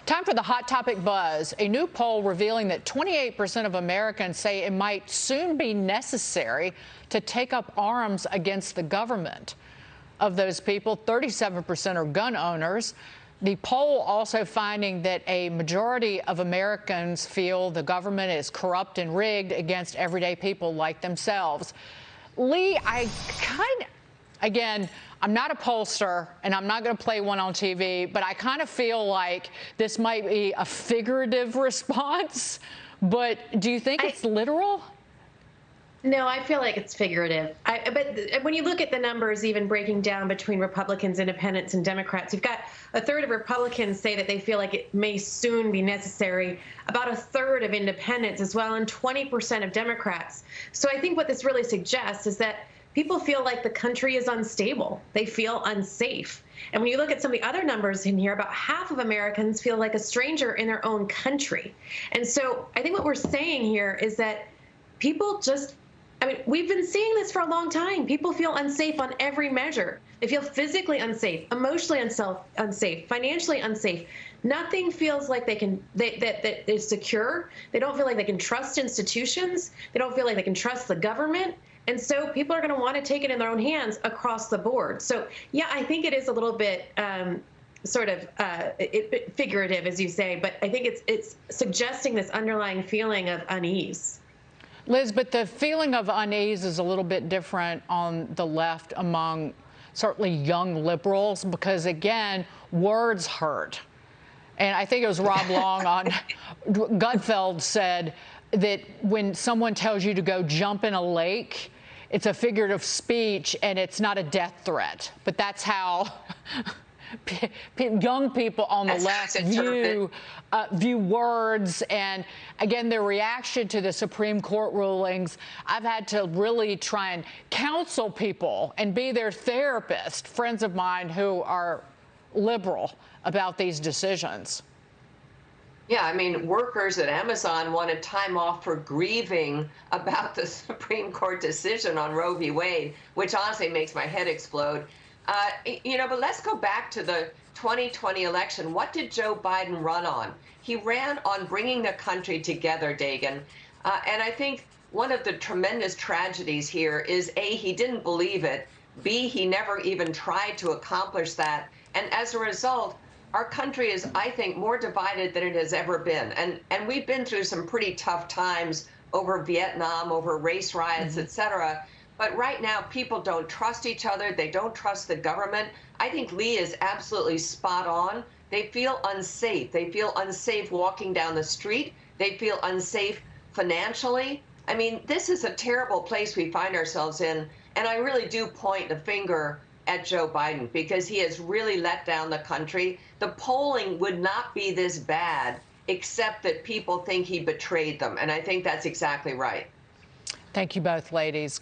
Time for the Hot Topic Buzz. A new poll revealing that 28% of Americans say it might soon be necessary to take up arms against the government. Of those people, 37% are gun owners. The poll also finding that a majority of Americans feel the government is corrupt and rigged against everyday people like themselves. Lee, again, I'm not a pollster, and I'm not going to play one on TV, but I kind of feel like this might be a figurative response. But do you think it's literal? No, I feel like it's figurative. But when you look at the numbers, even breaking down between Republicans, Independents, and Democrats, you've got a third of Republicans say that they feel like it may soon be necessary, about a third of Independents as well, and 20% of Democrats. So I think what this really suggests is that people feel like the country is unstable. They feel unsafe. And when you look at some of the other numbers in here, about half of Americans feel like a stranger in their own country. And so I think what we're saying here is that people just, we've been seeing this for a long time. People feel unsafe on every measure. They feel physically unsafe, emotionally unsafe, financially unsafe. Nothing feels like that is secure. They don't feel like they can trust institutions. They don't feel like they can trust the government. And so people are going to want to take it in their own hands across the board. So, yeah, I think it is a little bit figurative, as you say, but I think it's suggesting this underlying feeling of unease. Liz, but the feeling of unease is a little bit different on the left among certainly young liberals because, again, words hurt. And I think it was Rob Long on Gutfeld said that when someone tells you to go jump in a lake, it's a figurative speech and it's not a death threat. But that's how young people on the left view words. And again, their reaction to the Supreme Court rulings, I've had to really try and counsel people and be their therapist, friends of mine who are liberal about these decisions. Yeah, workers at Amazon wanted time off for grieving about the Supreme Court decision on Roe v. Wade, which honestly makes my head explode. But let's go back to the 2020 election. What did Joe Biden run on? He ran on bringing the country together, Dagan. And I think one of the tremendous tragedies here is, A, he didn't believe it. B, he never even tried to accomplish that. And as a result, our country is, I think, more divided than it has ever been. And we've been through some pretty tough times over Vietnam, over race riots, et cetera. But right now, people don't trust each other. They don't trust the government. I think Lee is absolutely spot on. They feel unsafe. They feel unsafe walking down the street. They feel unsafe financially. This is a terrible place we find ourselves in. And I really do point the finger at Joe Biden because he has really let down the country. The polling would not be this bad except that people think he betrayed them. And I think that's exactly right. Thank you both, ladies.